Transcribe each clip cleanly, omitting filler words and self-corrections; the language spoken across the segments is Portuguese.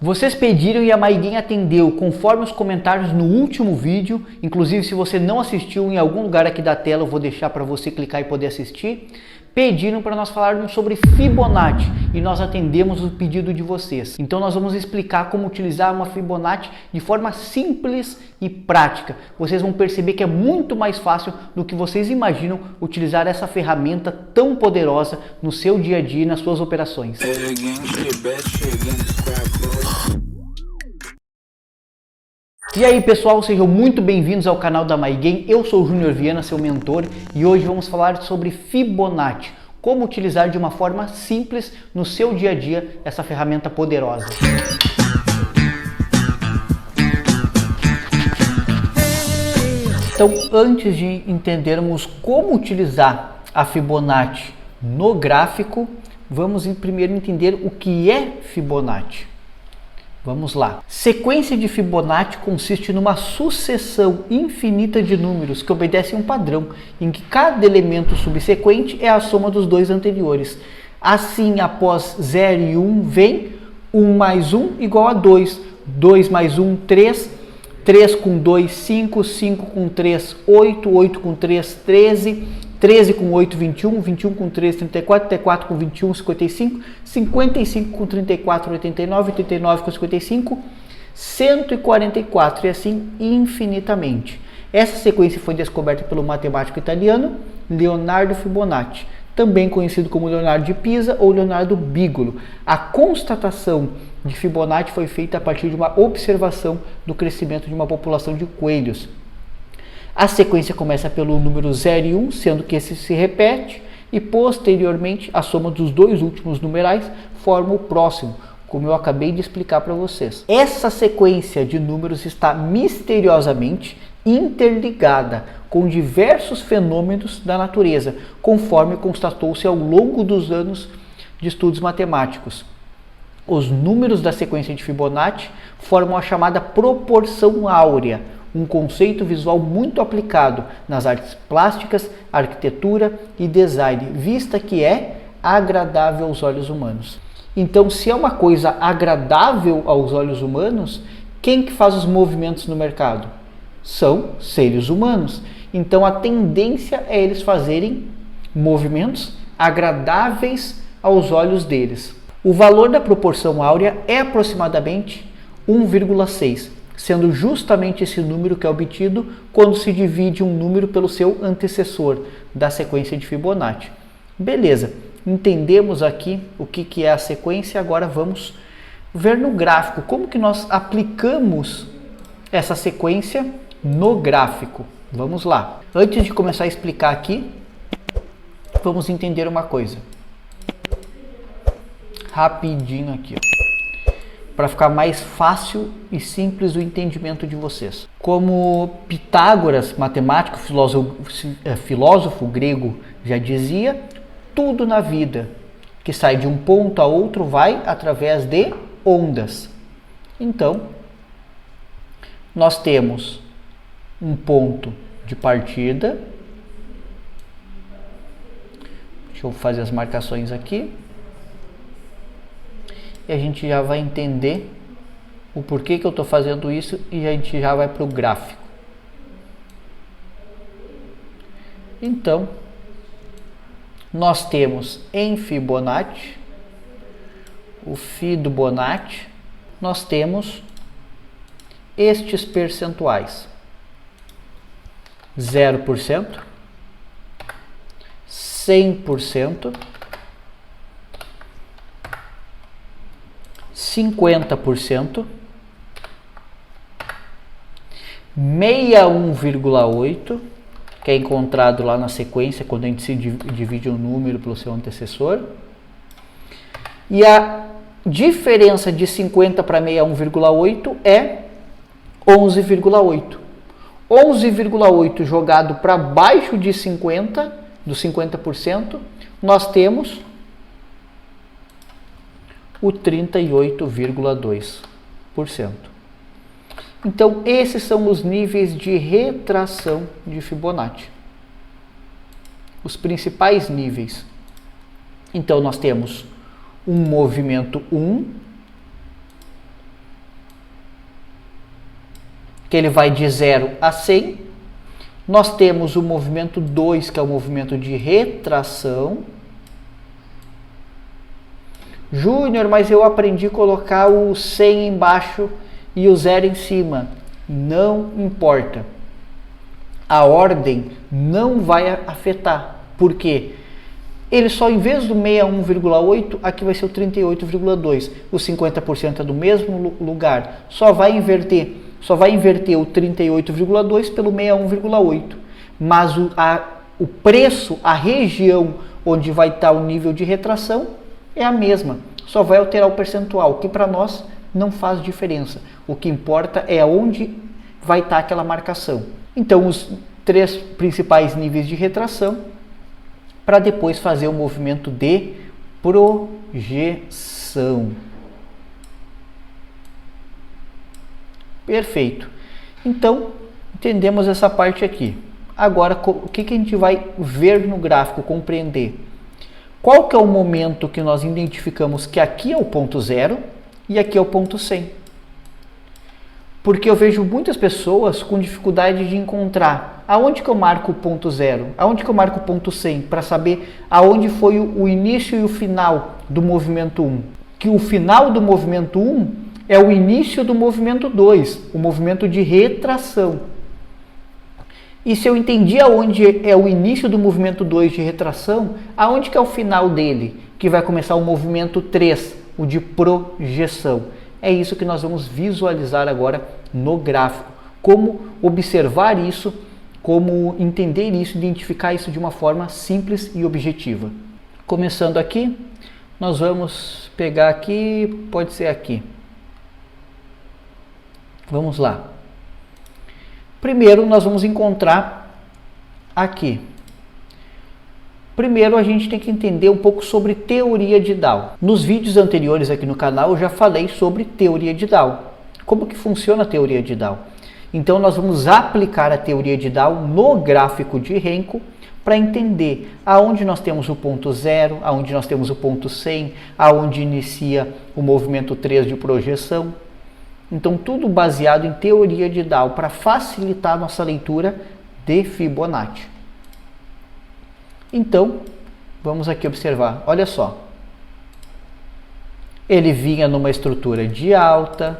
Vocês pediram e a Maiguen atendeu conforme os comentários no último vídeo. Inclusive, se você não assistiu, em algum lugar aqui da tela eu vou deixar para você clicar e poder assistir. Pediram para nós falarmos sobre Fibonacci e nós atendemos o pedido de vocês. Então nós vamos explicar como utilizar uma Fibonacci de forma simples e prática. Vocês vão perceber que é muito mais fácil do que vocês imaginam utilizar essa ferramenta tão poderosa no seu dia a dia e nas suas operações. E aí pessoal, sejam muito bem-vindos ao canal da Maiguen. Eu sou o Júnior Viana, seu mentor, e hoje vamos falar sobre Fibonacci, como utilizar de uma forma simples no seu dia a dia essa ferramenta poderosa. Então, antes de entendermos como utilizar a Fibonacci no gráfico, vamos primeiro entender o que é Fibonacci. Vamos lá. Sequência de Fibonacci consiste numa sucessão infinita de números que obedecem um padrão, em que cada elemento subsequente é a soma dos dois anteriores. Assim, após 0 e 1 vem 1 mais 1 igual a 2, 2 mais 1, 3, 3 com 2, 5, 5 com 3, 8, 8 com 3, 13, 13 com 8, 21, 21 com 3, 34, 34 com 21, 55, 55 com 34, 89, 89 com 55, 144 e assim infinitamente. Essa sequência foi descoberta pelo matemático italiano Leonardo Fibonacci, também conhecido como Leonardo de Pisa ou Leonardo Bigolo. A constatação de Fibonacci foi feita a partir de uma observação do crescimento de uma população de coelhos. A sequência começa pelo número 0 e 1, sendo que esse se repete, e posteriormente a soma dos dois últimos numerais forma o próximo, como eu acabei de explicar para vocês. Essa sequência de números está misteriosamente interligada com diversos fenômenos da natureza, conforme constatou-se ao longo dos anos de estudos matemáticos. Os números da sequência de Fibonacci formam a chamada proporção áurea, um conceito visual muito aplicado nas artes plásticas, arquitetura e design, vista que é agradável aos olhos humanos. Então, se é uma coisa agradável aos olhos humanos, quem que faz os movimentos no mercado? São seres humanos. Então, a tendência é eles fazerem movimentos agradáveis aos olhos deles. O valor da proporção áurea é aproximadamente 1,6, sendo justamente esse número que é obtido quando se divide um número pelo seu antecessor da sequência de Fibonacci. Beleza, entendemos aqui o que é a sequência, agora vamos ver no gráfico como que nós aplicamos essa sequência no gráfico. Vamos lá. Antes de começar a explicar aqui, vamos entender uma coisa. Rapidinho aqui, ó, para ficar mais fácil e simples o entendimento de vocês. Como Pitágoras, matemático, filósofo grego, já dizia, tudo na vida que sai de um ponto a outro vai através de ondas. Então, nós temos um ponto de partida. Deixa eu fazer as marcações aqui. E a gente já vai entender o porquê que eu estou fazendo isso e a gente já vai para o gráfico. Então, nós temos em Fibonacci, o Fi do Bonacci, nós temos estes percentuais: 0%, 100%, 50%, 61,8%, que é encontrado lá na sequência quando a gente se divide um número pelo seu antecessor, e a diferença de 50 para 61,8 é 11,8. 11,8 jogado para baixo de 50, dos 50%, nós temos o 38,2%. Então, esses são os níveis de retração de Fibonacci. Os principais níveis. Então, nós temos um movimento 1, que ele vai de 0 a 100. Nós temos o movimento 2, que é o movimento de retração. Júnior, mas eu aprendi a colocar o 100 embaixo e o 0 em cima. Não importa. A ordem não vai afetar. Por quê? Ele só, em vez do 61,8, aqui vai ser o 38,2. O 50% é do mesmo lugar. Só vai inverter o 38,2 pelo 61,8. Mas o preço, a região onde vai estar o nível de retração é a mesma. Só vai alterar o percentual, que para nós não faz diferença. O que importa é onde vai estar aquela marcação. Então, os 3 principais níveis de retração, para depois fazer o movimento de projeção. Perfeito. Então, entendemos essa parte aqui. Agora, o que a gente vai ver no gráfico, compreender? Qual que é o momento que nós identificamos que aqui é o ponto 0 e aqui é o ponto 100? Porque eu vejo muitas pessoas com dificuldade de encontrar aonde que eu marco o ponto 0, aonde que eu marco o ponto 100, para saber aonde foi o início e o final do movimento 1. Que o final do movimento 1 é o início do movimento 2, o movimento de retração. E se eu entendi aonde é o início do movimento 2 de retração, aonde que é o final dele, que vai começar o movimento 3, o de projeção. É isso que nós vamos visualizar agora no gráfico. Como observar isso, como entender isso, identificar isso de uma forma simples e objetiva. Começando aqui, nós vamos pegar aqui, pode ser aqui. Vamos lá. Primeiro, nós vamos encontrar aqui. Primeiro, a gente tem que entender um pouco sobre teoria de Dow. Nos vídeos anteriores aqui no canal, eu já falei sobre teoria de Dow. Como que funciona a teoria de Dow? Então, nós vamos aplicar a teoria de Dow no gráfico de Renko para entender aonde nós temos o ponto 0, aonde nós temos o ponto 100, aonde inicia o movimento 3 de projeção. Então, tudo baseado em teoria de Dow para facilitar a nossa leitura de Fibonacci. Então, vamos aqui observar. Olha só. Ele vinha numa estrutura de alta,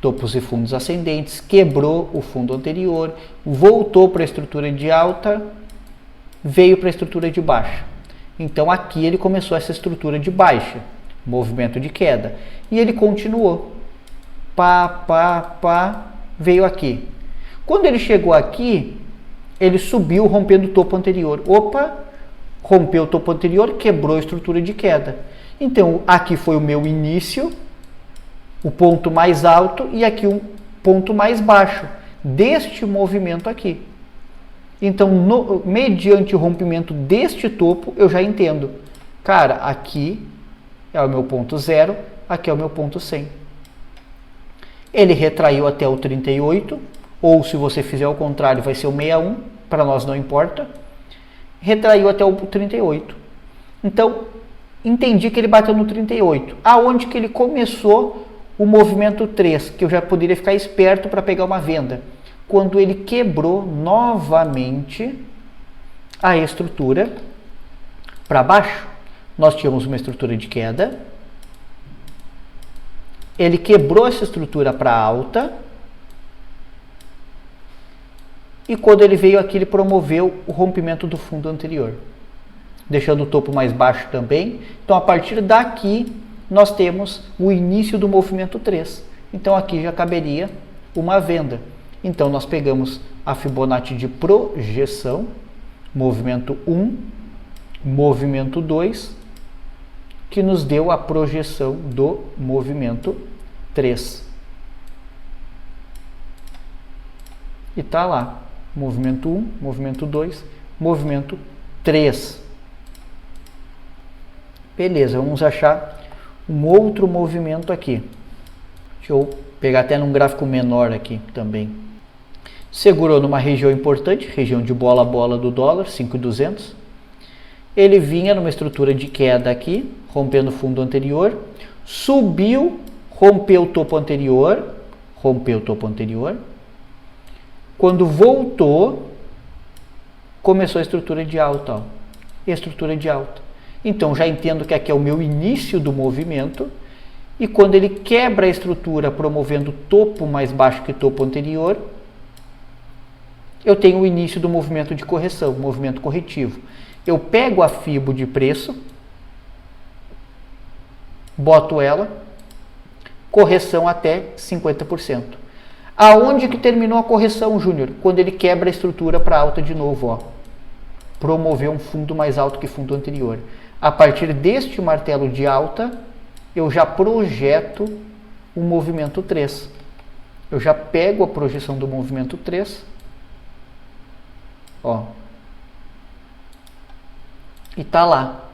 topos e fundos ascendentes, quebrou o fundo anterior, voltou para a estrutura de alta, veio para a estrutura de baixa. Então, aqui ele começou essa estrutura de baixa, movimento de queda. E ele continuou. Veio aqui. Quando ele chegou aqui, ele subiu rompendo o topo anterior. Rompeu o topo anterior, quebrou a estrutura de queda. Então, aqui foi o meu início, o ponto mais alto, e aqui um ponto mais baixo deste movimento aqui. Então, mediante o rompimento deste topo, eu já entendo. Cara, aqui é o meu ponto 0, aqui é o meu ponto 100. Ele retraiu até o 38, ou se você fizer ao contrário, vai ser o 61, para nós não importa. Retraiu até o 38. Então, entendi que ele bateu no 38. Aonde que ele começou o movimento 3, que eu já poderia ficar esperto para pegar uma venda? Quando ele quebrou novamente a estrutura para baixo. Nós tínhamos uma estrutura de queda. Ele quebrou essa estrutura para alta. E quando ele veio aqui, ele promoveu o rompimento do fundo anterior, deixando o topo mais baixo também. Então, a partir daqui, nós temos o início do movimento 3. Então, aqui já caberia uma venda. Então, nós pegamos a Fibonacci de projeção, movimento 1, movimento 2, que nos deu a projeção do movimento 3. E está lá. Movimento 1, movimento 2, movimento 3. Beleza, vamos achar um outro movimento aqui. Deixa eu pegar até num gráfico menor aqui também. Segurou numa região importante, região de bola a bola do dólar, 5.200. Ele vinha numa estrutura de queda aqui, rompendo o fundo anterior, subiu, rompeu o topo anterior, Quando voltou, começou a estrutura de alta, ó. Estrutura de alta. Então já entendo que aqui é o meu início do movimento, e quando ele quebra a estrutura promovendo topo mais baixo que topo anterior, eu tenho o início do movimento de correção, movimento corretivo. Eu pego a fibo de preço, boto ela, correção até 50%. Aonde que terminou a correção, Júnior? Quando ele quebra a estrutura para alta de novo, ó. Promoveu um fundo mais alto que fundo anterior. A partir deste martelo de alta, eu já projeto o movimento 3. Eu já pego a projeção do movimento 3, ó, e tá lá,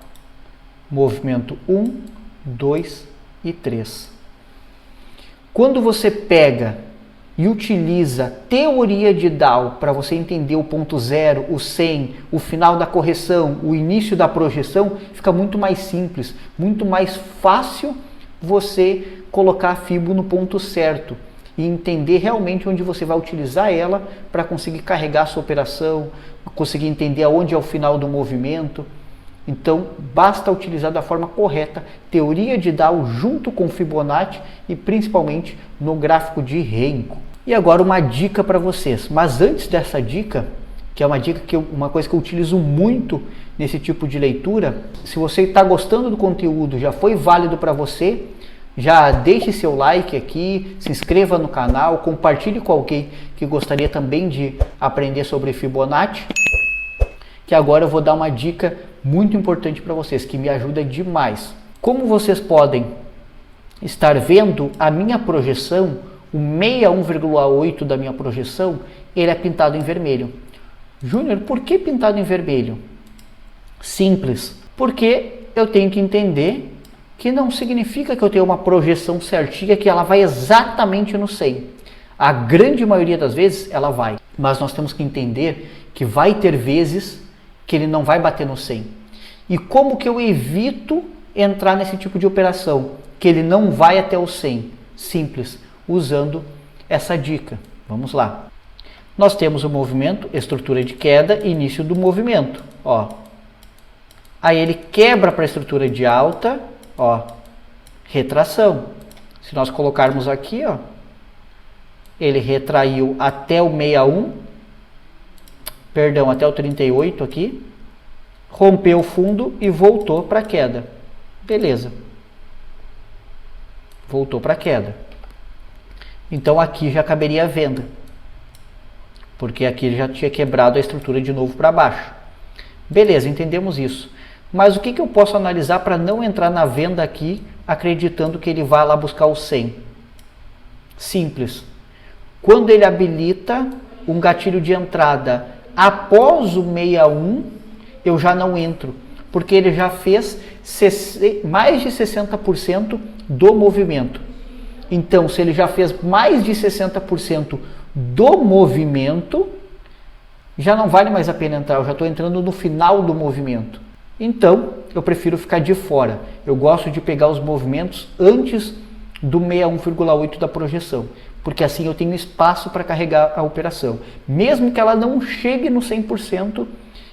movimento 1, 2 e 3. Quando você pega e utiliza teoria de Dow para você entender o ponto zero, o 100, o final da correção, o início da projeção, fica muito mais simples, muito mais fácil você colocar a fibo no ponto certo e entender realmente onde você vai utilizar ela para conseguir carregar a sua operação, conseguir entender aonde é o final do movimento. Então, basta utilizar da forma correta teoria de Dow junto com Fibonacci e principalmente no gráfico de Renko. E agora uma dica para vocês. Mas antes dessa dica, que é uma coisa que eu utilizo muito nesse tipo de leitura, se você está gostando do conteúdo, já foi válido para você, já deixe seu like aqui, se inscreva no canal, compartilhe com alguém que gostaria também de aprender sobre Fibonacci, que agora eu vou dar uma dica muito importante para vocês, que me ajuda demais. Como vocês podem estar vendo a minha projeção, o 61,8 da minha projeção, ele é pintado em vermelho. Júnior, por que pintado em vermelho? Simples, porque eu tenho que entender que não significa que eu tenho uma projeção certinha, que ela vai exatamente no 100. A grande maioria das vezes ela vai, mas nós temos que entender que vai ter vezes que ele não vai bater no 100. E como que eu evito entrar nesse tipo de operação, que ele não vai até o 100? Simples, usando essa dica. Vamos lá. Nós temos o movimento, estrutura de queda, início do movimento, ó. Aí ele quebra para a estrutura de alta, ó, retração. Se nós colocarmos aqui, ó, ele retraiu até o 61, perdão, até o 38 aqui, rompeu o fundo e voltou para a queda. Beleza. Voltou para a queda. Então aqui já caberia a venda, porque aqui ele já tinha quebrado a estrutura de novo para baixo. Beleza, entendemos isso. Mas o que eu posso analisar para não entrar na venda aqui, acreditando que ele vai lá buscar o 100? Simples. Quando ele habilita um gatilho de entrada após o 61, eu já não entro, porque ele já fez mais de 60% do movimento. Então, se ele já fez mais de 60% do movimento, já não vale mais a pena entrar, eu já estou entrando no final do movimento. Então, eu prefiro ficar de fora. Eu gosto de pegar os movimentos antes do 61,8 da projeção, porque assim eu tenho espaço para carregar a operação. Mesmo que ela não chegue no 100%,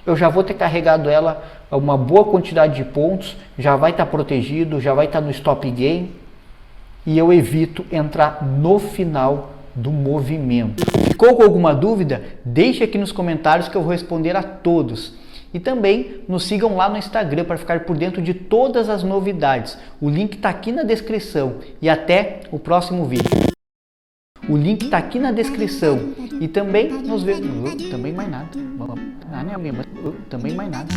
eu já vou ter carregado ela a uma boa quantidade de pontos, já vai estar protegido, já vai estar no stop gain, e eu evito entrar no final do movimento. Ficou com alguma dúvida? Deixe aqui nos comentários que eu vou responder a todos. E também nos sigam lá no Instagram para ficar por dentro de todas as novidades. O link está aqui na descrição. E até o próximo vídeo. O link está aqui na descrição. E também nos vemos. Também mais nada. Também mais nada.